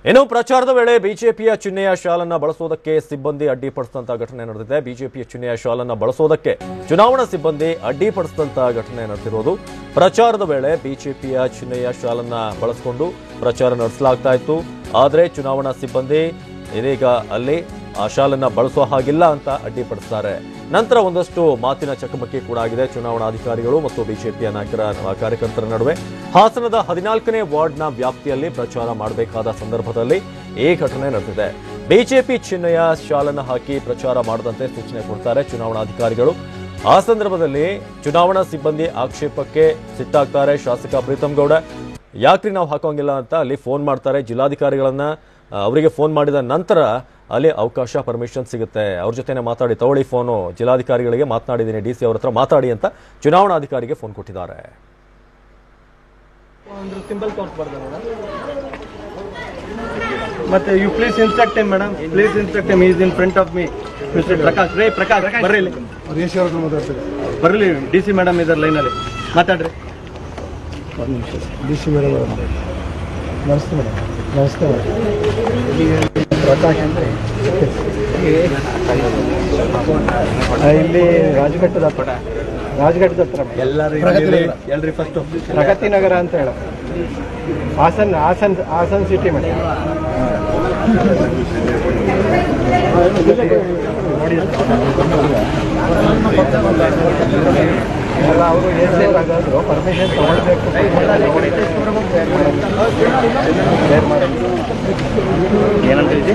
ಇನ್ನು ಪ್ರಚಾರದ ವೇಳೆ ಬಿಜೆಪಿಯ ಚಿಹ್ನೆಯ ಶಾಲನ್ನ ಬಳಸೋದಕ್ಕೆ ಸಿಬ್ಬಂದಿ ಅಡ್ಡಿಪಡಿಸಿದಂತ ಘಟನೆ ನಡೆದಿದೆ. ಬಿಜೆಪಿಯ ಚಿಹ್ನೆಯ ಶಾಲನ್ನ ಬಳಸೋದಕ್ಕೆ ಚುನಾವಣಾ ಸಿಬ್ಬಂದಿ ಅಡ್ಡಿಪಡಿಸಿದಂತ ಘಟನೆ ನಡೆದಿರೋದು. ಪ್ರಚಾರದ ವೇಳೆ ಬಿಜೆಪಿಯ ಚಿಹ್ನೆಯ ಶಾಲನ್ನ ಬಳಸಿಕೊಂಡು ಪ್ರಚಾರ ನಡೆಸಲಾಗ್ತಾ ಇತ್ತು. ಆದರೆ ಚುನಾವಣಾ ಸಿಬ್ಬಂದಿ ಇದೀಗ ಅಲ್ಲಿ ಆ ಶಾಲನ್ನ ಬಳಸೋ ಹಾಗಿಲ್ಲ ಅಂತ ಅಡ್ಡಿಪಡಿಸ್ತಾರೆ. ನಂತರ ಒಂದಷ್ಟು ಮಾತಿನ ಚಕಮಕಿ ಕೂಡ ಆಗಿದೆ ಚುನಾವಣಾಧಿಕಾರಿಗಳು ಮತ್ತು ಬಿಜೆಪಿಯ ಕಾರ್ಯಕರ್ತರ ನಡುವೆ. ಹಾಸನದ 14ನೇ ವಾರ್ಡ್ನ ವ್ಯಾಪ್ತಿಯಲ್ಲಿ ಪ್ರಚಾರ ಮಾಡಬೇಕಾದ ಸಂದರ್ಭದಲ್ಲಿ ಈ ಘಟನೆ ನಡೆದಿದೆ. ಬಿಜೆಪಿ ಚಿಹ್ನೆಯ ಶಾಲನ್ನ ಹಾಕಿ ಪ್ರಚಾರ ಮಾಡದಂತೆ ಸೂಚನೆ ಕೊಡ್ತಾರೆ ಚುನಾವಣಾಧಿಕಾರಿಗಳು. ಆ ಸಂದರ್ಭದಲ್ಲಿ ಚುನಾವಣಾ ಸಿಬ್ಬಂದಿ ಆಕ್ಷೇಪಕ್ಕೆ ಸಿಟ್ಟಾಗ್ತಾರೆ. ಶಾಸಕ ಪ್ರೀತಮ್ ಗೌಡ ಯಾಕ್ರಿ ನಾವು ಹಾಕೋಂಗಿಲ್ಲ ಅಂತ ಅಲ್ಲಿ ಫೋನ್ ಮಾಡ್ತಾರೆ ಜಿಲ್ಲಾಧಿಕಾರಿಗಳನ್ನ. ಅವರಿಗೆ ಫೋನ್ ಮಾಡಿದ ನಂತರ ಅಲ್ಲಿ ಅವಕಾಶ ಪರ್ಮಿಷನ್ ಸಿಗುತ್ತೆ. ಅವ್ರ ಜೊತೆನೆ ಮಾತಾಡಿ ತಗೊಳ್ಳಿ ಫೋನು, ಜಿಲ್ಲಾಧಿಕಾರಿಗಳಿಗೆ ಮಾತನಾಡಿದ್ದೀನಿ, ಡಿಸಿ ಅವ್ರ ಹತ್ರ ಮಾತಾಡಿ ಅಂತ ಚುನಾವಣಾಧಿಕಾರಿಗೆ ಫೋನ್ ಕೊಟ್ಟಿದ್ದಾರೆ. ಮತ್ತೆ you please instruct him madam, please instruct him, is in front of me. Mister Prakash, ರೇ ಪ್ರಕಾಶ್ ಬರ್ರಿ, ಬರ್ಲಿ. ಡಿಸಿ ಮೇಡಮ್ ಇದರ ಲೈನಲ್ಲಿ ಮಾತಾಡ್ರಿ. ಡಿಸಿ ಮೇಡಮ್ ನಮಸ್ತೆ ಮೇಡಮ್. ನಮಸ್ತೆ ಮೇಡಮ್. ಪ್ರಕಾಶ್ ಅಂದರೆ ಇಲ್ಲಿ ರಾಜಘಟ್ಟದ ಹತ್ರ ಎಲ್ಲರಿ ಫಸ್ಟ್ ಪ್ರಗತಿ ನಗರ ಅಂತ ಹೇಳ, ಹಾಸನ್ ಸಿಟಿ ಮೇಡಮ್. ಎಲ್ಲ ಅವರು ಏನಾದ್ರು ಪರ್ಮಿಷನ್ ತಗೊಳ್ಬೇಕು. ಏನಂತ ಹೇಳಿ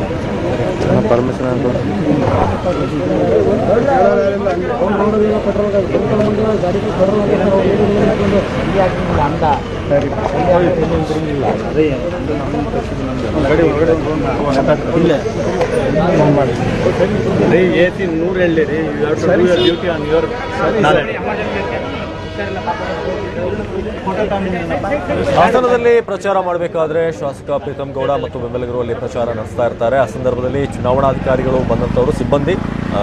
ಪರ್ಮಿಷನ್ ಅಂತ ಏಸಿ 100 ಹೇಳಿ ರೀ. ಡ್ಯೂಟಿ ಆನ್ ಯುವರ್ ಹಾಸನದಲ್ಲಿ ಪ್ರಚಾರ ಮಾಡಬೇಕಾದ್ರೆ ಶಾಸಕ ಪ್ರೀತಮ್ ಗೌಡ ಮತ್ತು ಬೆಂಬಲಿಗರು ಅಲ್ಲಿ ಪ್ರಚಾರ ನಡೆಸ್ತಾ ಇರ್ತಾರೆ. ಆ ಸಂದರ್ಭದಲ್ಲಿ ಚುನಾವಣಾಧಿಕಾರಿಗಳು ಬಂದಂತವರು ಸಿಬ್ಬಂದಿ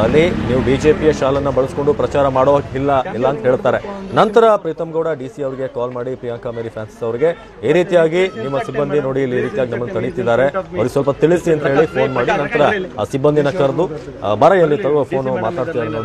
ಅಲ್ಲಿ ನೀವು ಬಿಜೆಪಿಯ ಶಾಲನ್ನ ಬಳಸಿಕೊಂಡು ಪ್ರಚಾರ ಮಾಡೋ ಇಲ್ಲ ಅಂತ ಹೇಳ್ತಾರೆ. ನಂತರ ಪ್ರೀತಮ್ ಗೌಡ ಡಿಸಿ ಅವರಿಗೆ ಕಾಲ್ ಮಾಡಿ ಪ್ರಿಯಾಂಕಾ ಮೇರಿ ಫ್ರಾನ್ಸಿಸ್ ಅವರಿಗೆ ಈ ರೀತಿಯಾಗಿ ನಿಮ್ಮ ಸಿಬ್ಬಂದಿ ನೋಡಿ ಇಲ್ಲಿ ಈ ರೀತಿಯಾಗಿ ನಮ್ಮನ್ನು ತಡೀತಿದ್ದಾರೆ, ಅವ್ರಿಗೆ ಸ್ವಲ್ಪ ತಿಳಿಸಿ ಅಂತ ಹೇಳಿ ಫೋನ್ ಮಾಡಿ ನಂತರ ಆ ಸಿಬ್ಬಂದಿನ ಕರೆದು ಬರ ಎಲ್ಲಿ ತಗೋ ಫೋನು ಮಾತಾಡ್ತೀವಿ ಅನ್ನೋ